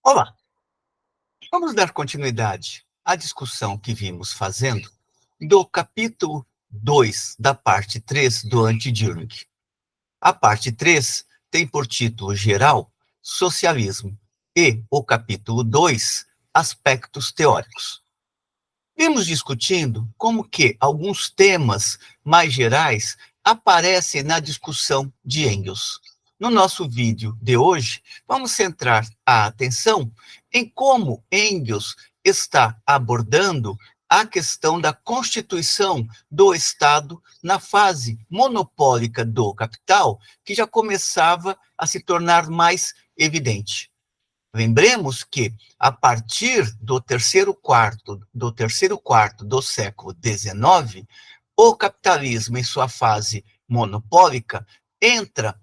Olá, vamos dar continuidade à discussão que vimos fazendo do capítulo 2 da parte 3 do Anti-Düring. A parte 3 tem por título geral Socialismo e o capítulo 2 Aspectos Teóricos. Vimos discutindo como que alguns temas mais gerais aparecem na discussão de Engels. No nosso vídeo de hoje, vamos centrar a atenção em como Engels está abordando a questão da constituição do Estado na fase monopólica do capital, que já começava a se tornar mais evidente. Lembremos que, a partir do terceiro quarto do século XIX, o capitalismo, em sua fase monopólica, entra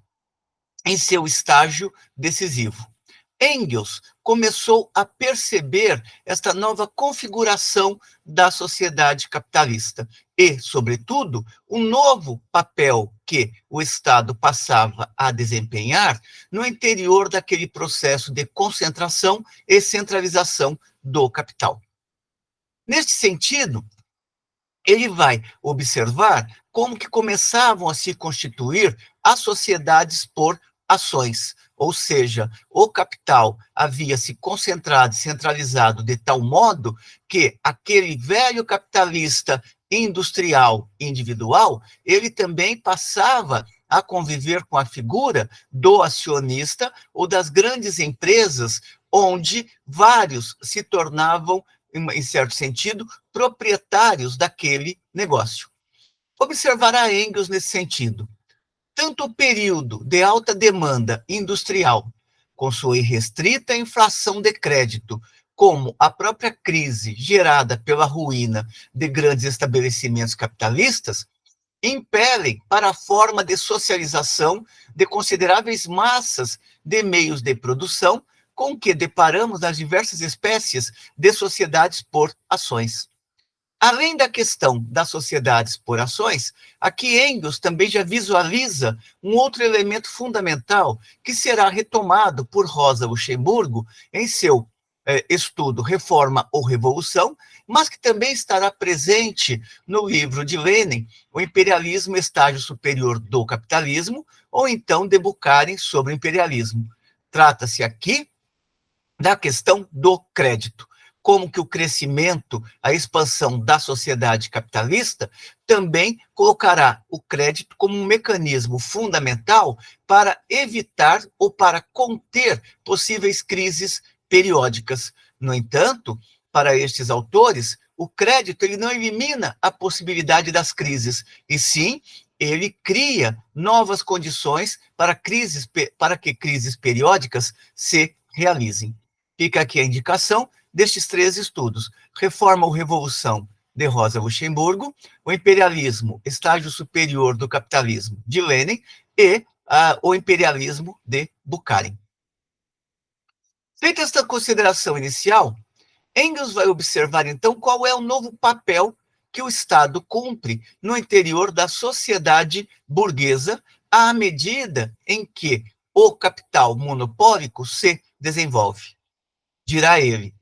em seu estágio decisivo. Engels começou a perceber esta nova configuração da sociedade capitalista e, sobretudo, o novo papel que o Estado passava a desempenhar no interior daquele processo de concentração e centralização do capital. Neste sentido, ele vai observar como que começavam a se constituir as sociedades por ações, ou seja, o capital havia se concentrado, centralizado de tal modo que aquele velho capitalista industrial individual, ele também passava a conviver com a figura do acionista ou das grandes empresas, onde vários se tornavam, em certo sentido, proprietários daquele negócio. Observará Engels nesse sentido. Tanto o período de alta demanda industrial, com sua irrestrita inflação de crédito, como a própria crise gerada pela ruína de grandes estabelecimentos capitalistas, impelem para a forma de socialização de consideráveis massas de meios de produção com que deparamos nas diversas espécies de sociedades por ações. Além da questão das sociedades por ações, aqui Engels também já visualiza um outro elemento fundamental que será retomado por Rosa Luxemburgo em seu estudo Reforma ou Revolução, mas que também estará presente no livro de Lenin, O Imperialismo, Estágio Superior do Capitalismo, ou então de Bukharin sobre o imperialismo. Trata-se aqui da questão do crédito, como que o crescimento, a expansão da sociedade capitalista também colocará o crédito como um mecanismo fundamental para evitar ou para conter possíveis crises periódicas. No entanto, para estes autores, o crédito ele não elimina a possibilidade das crises, e sim ele cria novas condições para que crises periódicas se realizem. Fica aqui a indicação destes três estudos: Reforma ou Revolução, de Rosa Luxemburgo, O Imperialismo, Estágio Superior do Capitalismo, de Lenin, e O Imperialismo, de Bukharin. Feita esta consideração inicial, Engels vai observar, então, qual é o novo papel que o Estado cumpre no interior da sociedade burguesa à medida em que o capital monopólico se desenvolve. Dirá ele,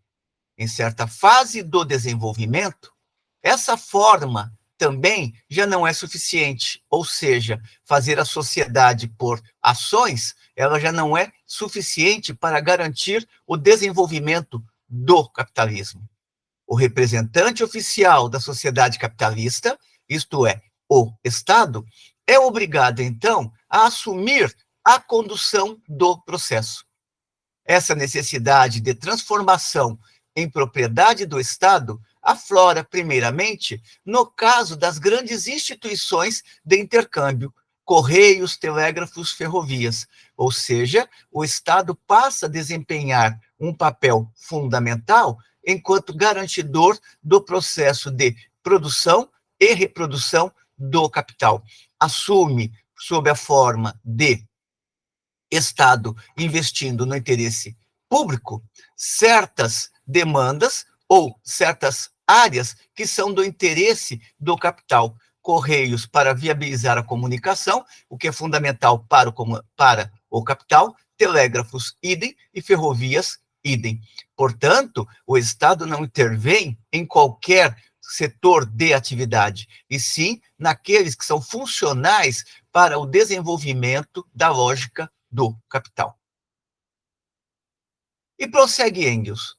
em certa fase do desenvolvimento, essa forma também já não é suficiente, ou seja, fazer a sociedade por ações, ela já não é suficiente para garantir o desenvolvimento do capitalismo. O representante oficial da sociedade capitalista, isto é, o Estado, é obrigado, então, a assumir a condução do processo. Essa necessidade de transformação em propriedade do Estado aflora, primeiramente, no caso das grandes instituições de intercâmbio, correios, telégrafos, ferrovias. Ou seja, o Estado passa a desempenhar um papel fundamental enquanto garantidor do processo de produção e reprodução do capital. Assume, sob a forma de Estado investindo no interesse público, certas demandas ou certas áreas que são do interesse do capital. Correios para viabilizar a comunicação, o que é fundamental para o capital, telégrafos, idem, e ferrovias, idem. Portanto, o Estado não intervém em qualquer setor de atividade, e sim naqueles que são funcionais para o desenvolvimento da lógica do capital. E prossegue Engels.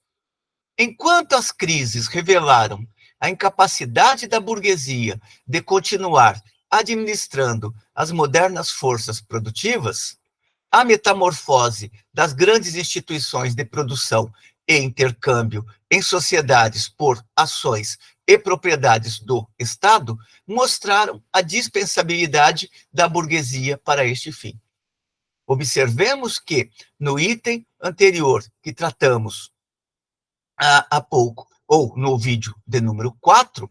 Enquanto as crises revelaram a incapacidade da burguesia de continuar administrando as modernas forças produtivas, a metamorfose das grandes instituições de produção e intercâmbio em sociedades por ações e propriedades do Estado mostraram a dispensabilidade da burguesia para este fim. Observemos que, no item anterior que tratamos há pouco, ou no vídeo de número 4,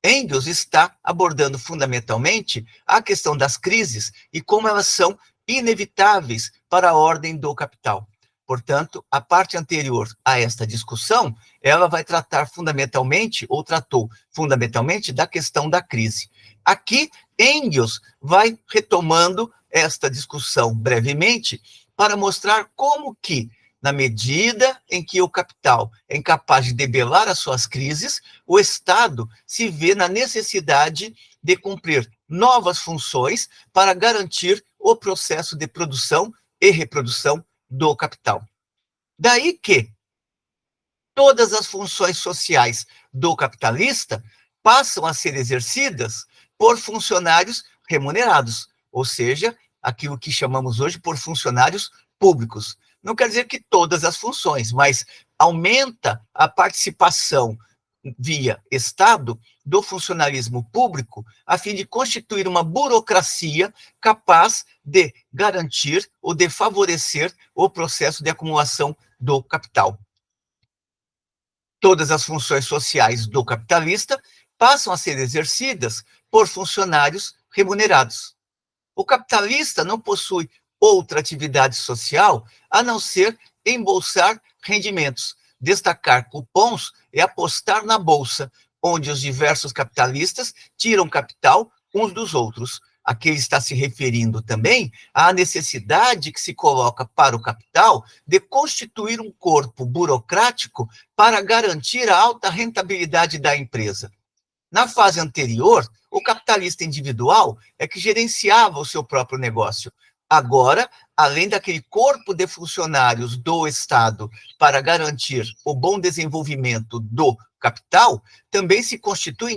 Engels está abordando fundamentalmente a questão das crises e como elas são inevitáveis para a ordem do capital. Portanto, a parte anterior a esta discussão, ela vai tratar fundamentalmente, ou tratou fundamentalmente, da questão da crise. Aqui, Engels vai retomando esta discussão brevemente para mostrar como que, na medida em que o capital é incapaz de debelar as suas crises, o Estado se vê na necessidade de cumprir novas funções para garantir o processo de produção e reprodução do capital. Daí que todas as funções sociais do capitalista passam a ser exercidas por funcionários remunerados, ou seja, aquilo que chamamos hoje por funcionários públicos. Não quer dizer que todas as funções, mas aumenta a participação via Estado do funcionalismo público a fim de constituir uma burocracia capaz de garantir ou de favorecer o processo de acumulação do capital. Todas as funções sociais do capitalista passam a ser exercidas por funcionários remunerados. O capitalista não possui outra atividade social a não ser embolsar rendimentos, destacar cupons e apostar na bolsa, onde os diversos capitalistas tiram capital uns dos outros. Aqui ele está se referindo também à necessidade que se coloca para o capital de constituir um corpo burocrático para garantir a alta rentabilidade da empresa. Na fase anterior, o capitalista individual é que gerenciava o seu próprio negócio. Agora, além daquele corpo de funcionários do Estado para garantir o bom desenvolvimento do capital, também se constituem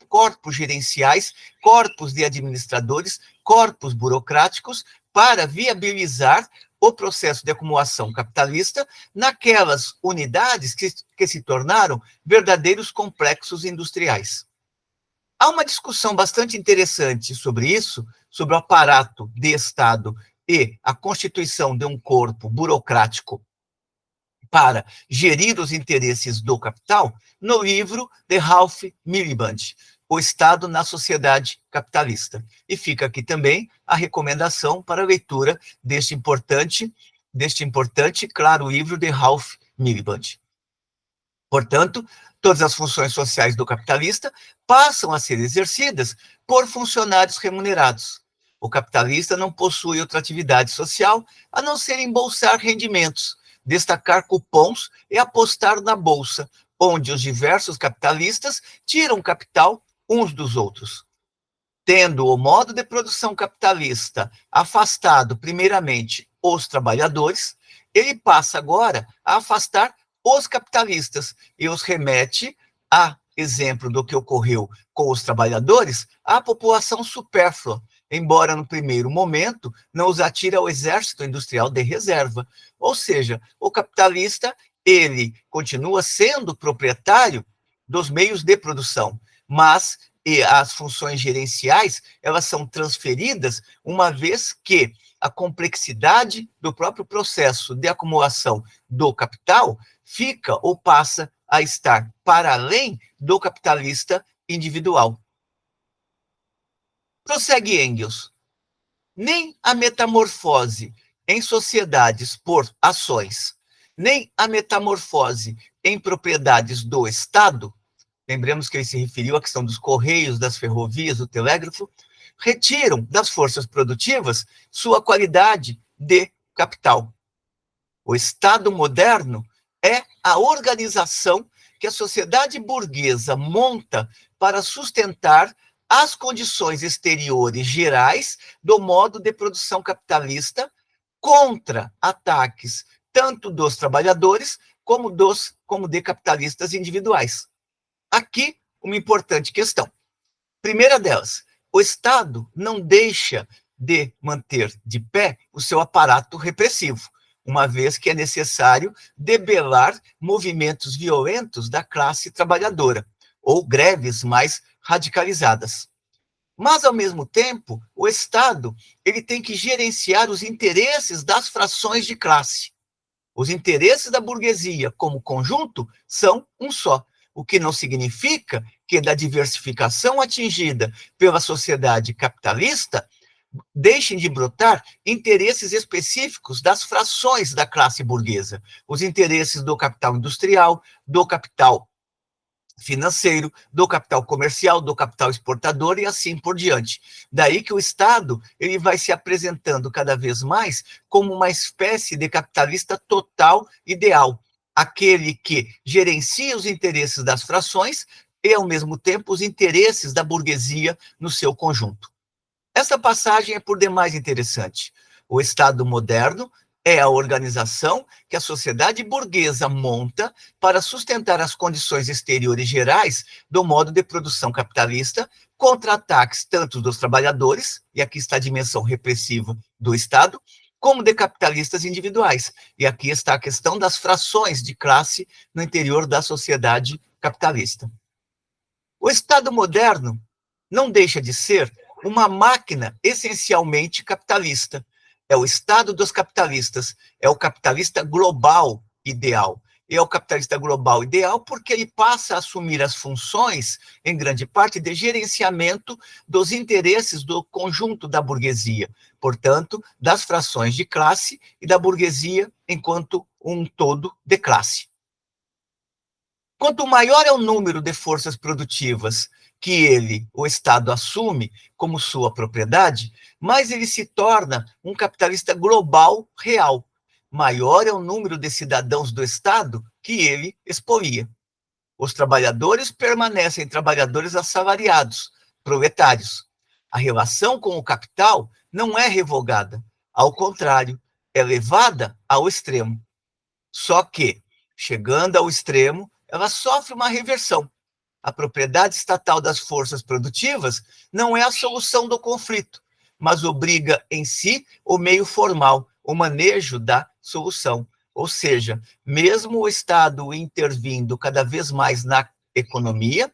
corpos gerenciais, corpos de administradores, corpos burocráticos para viabilizar o processo de acumulação capitalista naquelas unidades que se tornaram verdadeiros complexos industriais. Há uma discussão bastante interessante sobre isso, sobre o aparato de Estado e a constituição de um corpo burocrático para gerir os interesses do capital, no livro de Ralph Miliband, O Estado na Sociedade Capitalista. E fica aqui também a recomendação para a leitura deste importante, claro, livro de Ralph Miliband. Portanto, todas as funções sociais do capitalista passam a ser exercidas por funcionários remunerados. O capitalista não possui outra atividade social a não ser embolsar rendimentos, destacar cupons e apostar na bolsa, onde os diversos capitalistas tiram capital uns dos outros. Tendo o modo de produção capitalista afastado, primeiramente, os trabalhadores, ele passa agora a afastar os capitalistas e os remete, a exemplo do que ocorreu com os trabalhadores, à população supérflua, embora no primeiro momento não os atire ao exército industrial de reserva. Ou seja, o capitalista, ele continua sendo proprietário dos meios de produção, mas as funções gerenciais, elas são transferidas uma vez que a complexidade do próprio processo de acumulação do capital fica ou passa a estar para além do capitalista individual. Prossegue Engels. Nem a metamorfose em sociedades por ações, nem a metamorfose em propriedades do Estado, lembremos que ele se referiu à questão dos correios, das ferrovias, do telégrafo, retiram das forças produtivas sua qualidade de capital. O Estado moderno é a organização que a sociedade burguesa monta para sustentar as condições exteriores gerais do modo de produção capitalista contra ataques tanto dos trabalhadores como de capitalistas individuais. Aqui, uma importante questão. Primeira delas, o Estado não deixa de manter de pé o seu aparato repressivo, uma vez que é necessário debelar movimentos violentos da classe trabalhadora, ou greves mais radicalizadas. Mas, ao mesmo tempo, o Estado ele tem que gerenciar os interesses das frações de classe. Os interesses da burguesia como conjunto são um só, o que não significa que da diversificação atingida pela sociedade capitalista deixem de brotar interesses específicos das frações da classe burguesa, os interesses do capital industrial, do capital financeiro, do capital comercial, do capital exportador e assim por diante. Daí que o Estado ele vai se apresentando cada vez mais como uma espécie de capitalista total ideal, aquele que gerencia os interesses das frações e, ao mesmo tempo, os interesses da burguesia no seu conjunto. Essa passagem é por demais interessante. O Estado moderno é a organização que a sociedade burguesa monta para sustentar as condições exteriores gerais do modo de produção capitalista contra ataques tanto dos trabalhadores, e aqui está a dimensão repressiva do Estado, como de capitalistas individuais. E aqui está a questão das frações de classe no interior da sociedade capitalista. O Estado moderno não deixa de ser uma máquina essencialmente capitalista. É o Estado dos capitalistas, é o capitalista global ideal. E é o capitalista global ideal porque ele passa a assumir as funções, em grande parte, de gerenciamento dos interesses do conjunto da burguesia, portanto, das frações de classe e da burguesia enquanto um todo de classe. Quanto maior é o número de forças produtivas que ele, o Estado, assume como sua propriedade, mais ele se torna um capitalista global real. Maior é o número de cidadãos do Estado que ele expolia. Os trabalhadores permanecem trabalhadores assalariados, proletários. A relação com o capital não é revogada, ao contrário, é levada ao extremo. Só que, chegando ao extremo, ela sofre uma reversão. A propriedade estatal das forças produtivas não é a solução do conflito, mas obriga em si o meio formal, o manejo da solução. Ou seja, mesmo o Estado intervindo cada vez mais na economia,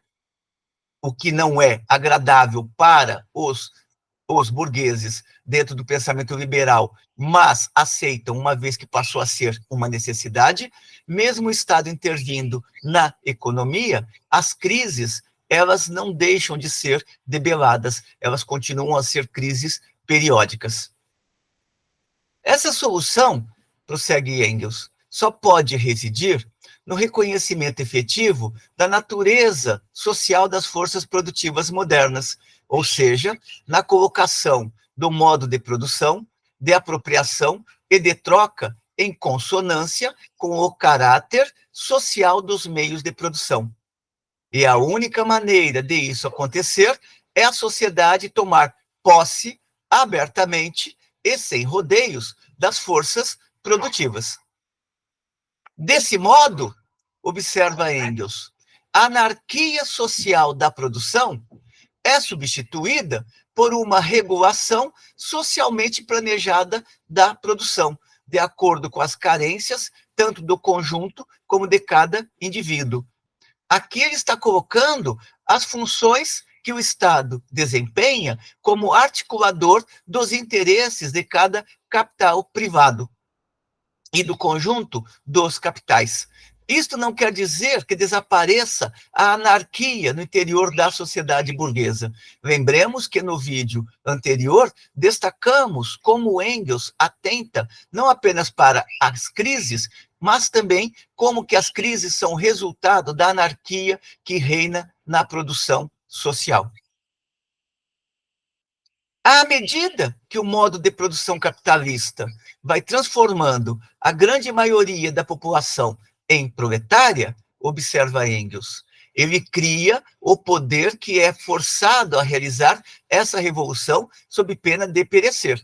o que não é agradável para os burgueses dentro do pensamento liberal, mas aceitam, uma vez que passou a ser uma necessidade, mesmo o Estado intervindo na economia, as crises, elas não deixam de ser debeladas, elas continuam a ser crises periódicas. Essa solução, prossegue Engels, só pode residir no reconhecimento efetivo da natureza social das forças produtivas modernas, ou seja, na colocação do modo de produção, de apropriação e de troca em consonância com o caráter social dos meios de produção. E a única maneira de isso acontecer é a sociedade tomar posse abertamente e sem rodeios das forças produtivas. Desse modo, observa Engels, a anarquia social da produção é substituída por uma regulação socialmente planejada da produção, de acordo com as carências, tanto do conjunto como de cada indivíduo. Aqui ele está colocando as funções que o Estado desempenha como articulador dos interesses de cada capital privado e do conjunto dos capitais. Isto não quer dizer que desapareça a anarquia no interior da sociedade burguesa. Lembremos que no vídeo anterior destacamos como Engels atenta não apenas para as crises, mas também como que as crises são resultado da anarquia que reina na produção social. À medida que o modo de produção capitalista vai transformando a grande maioria da população em proletária, observa Engels, ele cria o poder que é forçado a realizar essa revolução sob pena de perecer.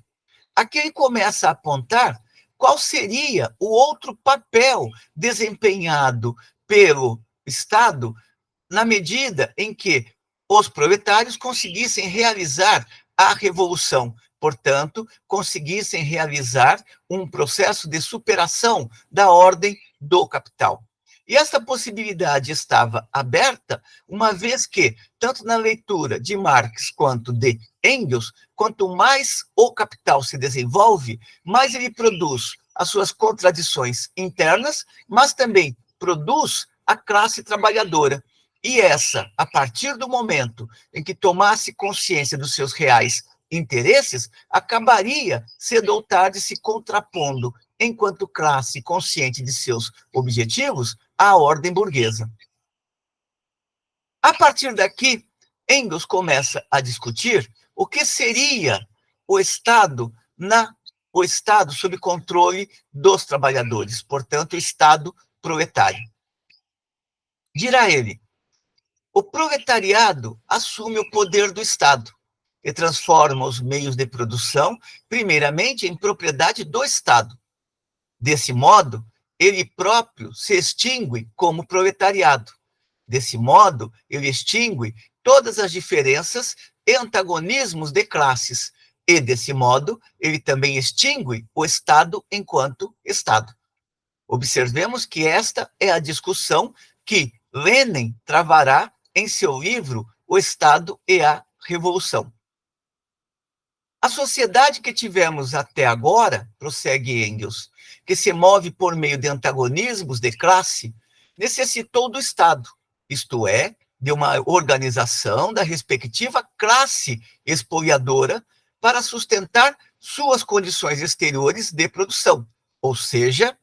Aqui ele começa a apontar qual seria o outro papel desempenhado pelo Estado na medida em que os proletários conseguissem realizar a revolução, portanto, conseguissem realizar um processo de superação da ordem do capital. E essa possibilidade estava aberta, uma vez que, tanto na leitura de Marx quanto de Engels, quanto mais o capital se desenvolve, mais ele produz as suas contradições internas, mas também produz a classe trabalhadora. E essa, a partir do momento em que tomasse consciência dos seus reais interesses, acabaria, cedo ou tarde, se contrapondo, enquanto classe consciente de seus objetivos, à ordem burguesa. A partir daqui, Engels começa a discutir o que seria o Estado o Estado sob controle dos trabalhadores, portanto, o Estado proletário. Dirá ele, o proletariado assume o poder do Estado e transforma os meios de produção, primeiramente, em propriedade do Estado. Desse modo, ele próprio se extingue como proletariado. Desse modo, ele extingue todas as diferenças e antagonismos de classes. E, desse modo, ele também extingue o Estado enquanto Estado. Observemos que esta é a discussão que Lenin travará em seu livro O Estado e a Revolução. A sociedade que tivemos até agora, prossegue Engels, que se move por meio de antagonismos de classe, necessitou do Estado, isto é, de uma organização da respectiva classe expoliadora para sustentar suas condições exteriores de produção, ou seja,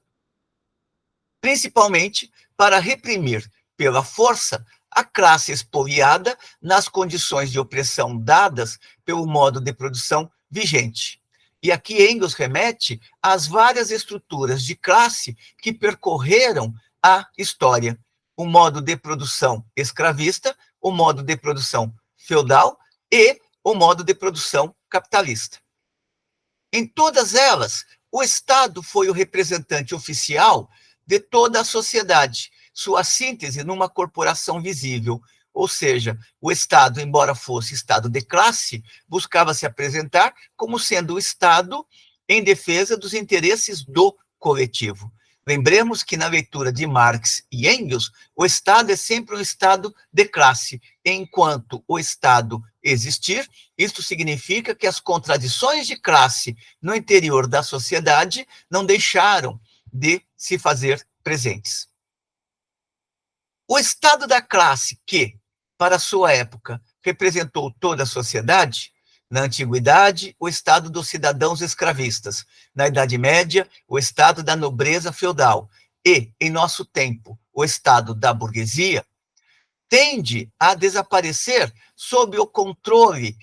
principalmente para reprimir pela força a classe expoliada nas condições de opressão dadas pelo modo de produção vigente. E aqui Engels remete às várias estruturas de classe que percorreram a história. O modo de produção escravista, o modo de produção feudal e o modo de produção capitalista. Em todas elas, o Estado foi o representante oficial de toda a sociedade, sua síntese numa corporação visível, ou seja, o Estado, embora fosse Estado de classe, buscava se apresentar como sendo o Estado em defesa dos interesses do coletivo. Lembremos que na leitura de Marx e Engels, o Estado é sempre um Estado de classe. Enquanto o Estado existir, isto significa que as contradições de classe no interior da sociedade não deixaram de se fazer presentes. O Estado da classe que, para sua época, representou toda a sociedade, na antiguidade, o Estado dos cidadãos escravistas, na Idade Média, o Estado da nobreza feudal e, em nosso tempo, o Estado da burguesia, tende a desaparecer sob o controle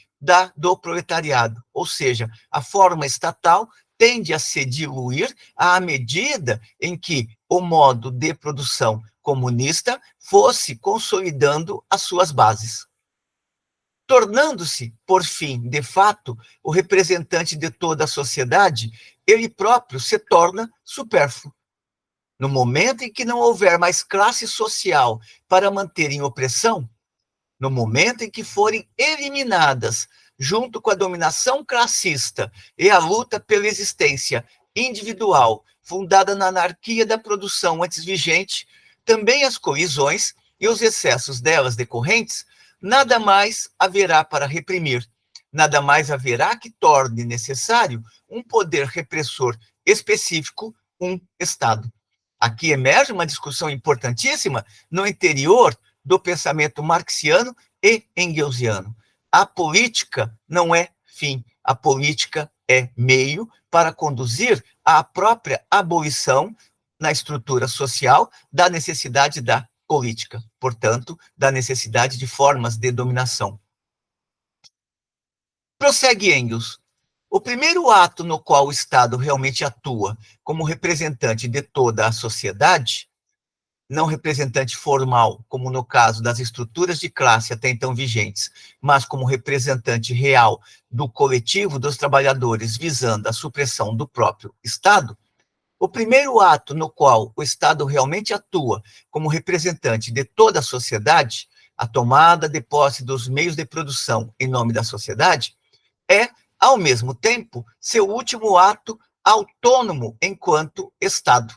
do proletariado, ou seja, a forma estatal tende a se diluir à medida em que o modo de produção comunista fosse consolidando as suas bases. Tornando-se, por fim, de fato, o representante de toda a sociedade, ele próprio se torna supérfluo. No momento em que não houver mais classe social para manter em opressão, no momento em que forem eliminadas, junto com a dominação classista e a luta pela existência individual, fundada na anarquia da produção antes vigente, também as colisões e os excessos delas decorrentes, nada mais haverá para reprimir, nada mais haverá que torne necessário um poder repressor específico, um Estado. Aqui emerge uma discussão importantíssima no interior do pensamento marxiano e engelsiano. A política não é fim, a política é meio para conduzir à própria abolição na estrutura social da necessidade da política, portanto, da necessidade de formas de dominação. Prossegue Engels. O primeiro ato no qual o Estado realmente atua como representante de toda a sociedade não representante formal, como no caso das estruturas de classe até então vigentes, mas como representante real do coletivo dos trabalhadores visando a supressão do próprio Estado, o primeiro ato no qual o Estado realmente atua como representante de toda a sociedade, a tomada de posse dos meios de produção em nome da sociedade, é, ao mesmo tempo, seu último ato autônomo enquanto Estado.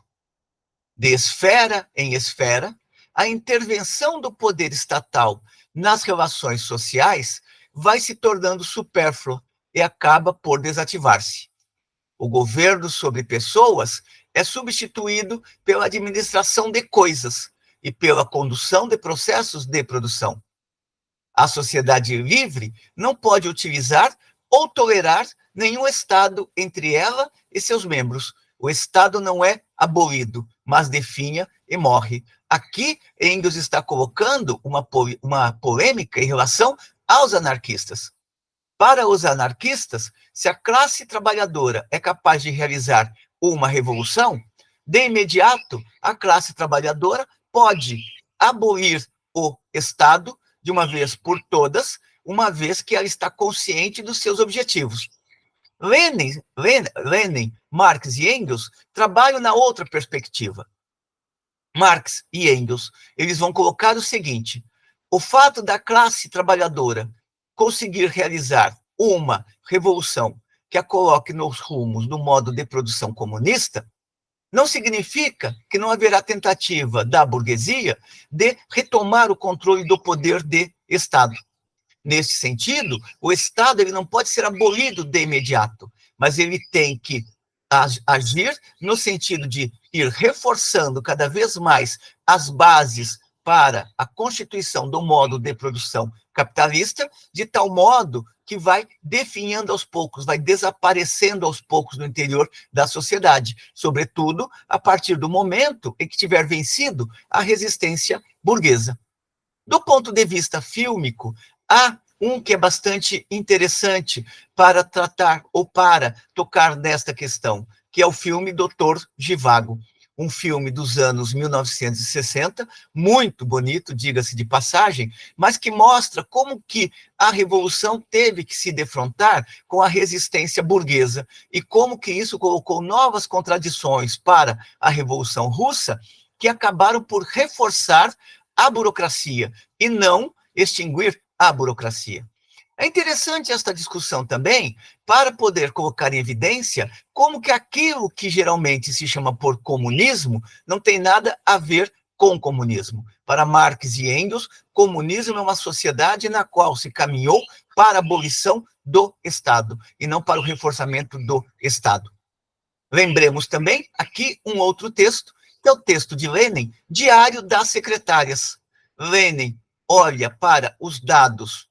De esfera em esfera, a intervenção do poder estatal nas relações sociais vai se tornando supérflua e acaba por desativar-se. O governo sobre pessoas é substituído pela administração de coisas e pela condução de processos de produção. A sociedade livre não pode utilizar ou tolerar nenhum Estado entre ela e seus membros. O Estado não é abolido, mas definha e morre. Aqui, Engels está colocando uma polêmica em relação aos anarquistas. Para os anarquistas, se a classe trabalhadora é capaz de realizar uma revolução, de imediato, a classe trabalhadora pode abolir o Estado de uma vez por todas, uma vez que ela está consciente dos seus objetivos. Lenin, Marx e Engels trabalham na outra perspectiva. Marx e Engels, eles vão colocar o seguinte: o fato da classe trabalhadora conseguir realizar uma revolução que a coloque nos rumos do modo de produção comunista, não significa que não haverá tentativa da burguesia de retomar o controle do poder de Estado. Nesse sentido, o Estado ele não pode ser abolido de imediato, mas ele tem que agir no sentido de ir reforçando cada vez mais as bases para a constituição do modo de produção capitalista, de tal modo que vai definhando aos poucos, vai desaparecendo aos poucos no interior da sociedade, sobretudo a partir do momento em que tiver vencido a resistência burguesa. Do ponto de vista fílmico, há um que é bastante interessante para tratar ou para tocar nesta questão, que é o filme Doutor Zhivago, um filme dos anos 1960, muito bonito, diga-se de passagem, mas que mostra como que a revolução teve que se defrontar com a resistência burguesa e como que isso colocou novas contradições para a Revolução Russa, que acabaram por reforçar a burocracia e não extinguir a burocracia. É interessante esta discussão também para poder colocar em evidência como que aquilo que geralmente se chama por comunismo não tem nada a ver com comunismo. Para Marx e Engels, comunismo é uma sociedade na qual se caminhou para a abolição do Estado e não para o reforçamento do Estado. Lembremos também aqui um outro texto, que é o texto de Lenin, Diário das Secretárias. Lenin olha para os dados,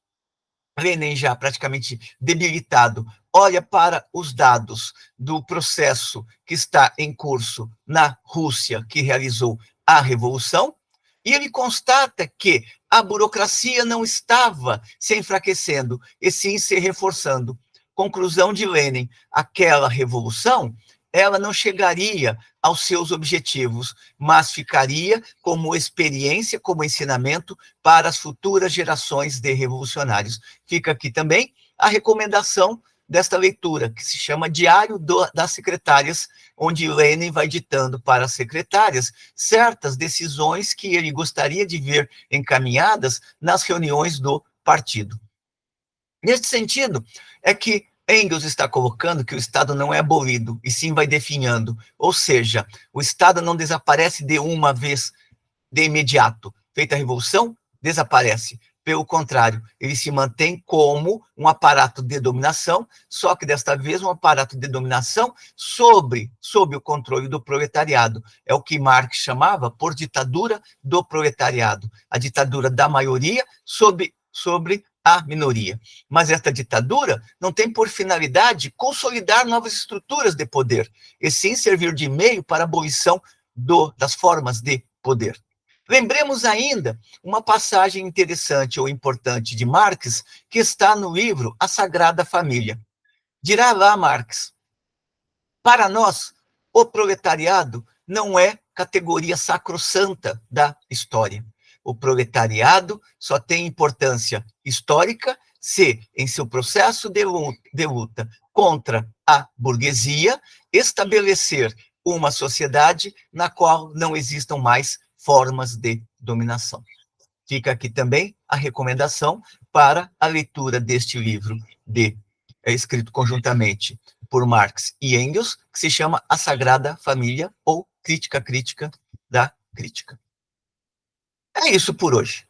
Lenin já praticamente debilitado, olha para os dados do processo que está em curso na Rússia, que realizou a revolução, e ele constata que a burocracia não estava se enfraquecendo, e sim se reforçando. Conclusão de Lenin, aquela revolução, ela não chegaria aos seus objetivos, mas ficaria como experiência, como ensinamento para as futuras gerações de revolucionários. Fica aqui também a recomendação desta leitura, que se chama Diário das Secretárias, onde Lenin vai ditando para as secretárias certas decisões que ele gostaria de ver encaminhadas nas reuniões do partido. Neste sentido, é que Engels está colocando que o Estado não é abolido, e sim vai definhando. Ou seja, o Estado não desaparece de uma vez, de imediato. Feita a revolução, desaparece. Pelo contrário, ele se mantém como um aparato de dominação, só que desta vez um aparato de dominação sob o controle do proletariado. É o que Marx chamava por ditadura do proletariado. A ditadura da maioria sobre a minoria. Mas esta ditadura não tem por finalidade consolidar novas estruturas de poder, e sim servir de meio para a abolição das formas de poder. Lembremos ainda uma passagem interessante ou importante de Marx, que está no livro A Sagrada Família. Dirá lá Marx: para nós, o proletariado não é categoria sacrossanta da história. O proletariado só tem importância histórica se, em seu processo de luta contra a burguesia, estabelecer uma sociedade na qual não existam mais formas de dominação. Fica aqui também a recomendação para a leitura deste livro escrito conjuntamente por Marx e Engels, que se chama A Sagrada Família, ou Crítica da Crítica. É isso por hoje.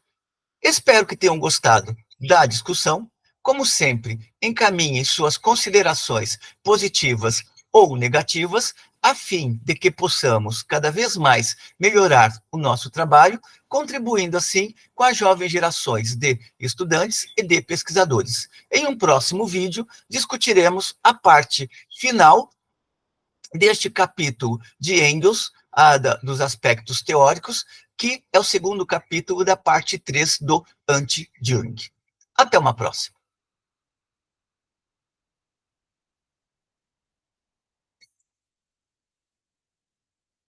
Espero que tenham gostado da discussão. Como sempre, encaminhem suas considerações positivas ou negativas, a fim de que possamos cada vez mais melhorar o nosso trabalho, contribuindo assim com as jovens gerações de estudantes e de pesquisadores. Em um próximo vídeo, discutiremos a parte final deste capítulo de Engels, dos aspectos teóricos, que é o segundo capítulo da parte 3 do Anti-Düring. Até uma próxima.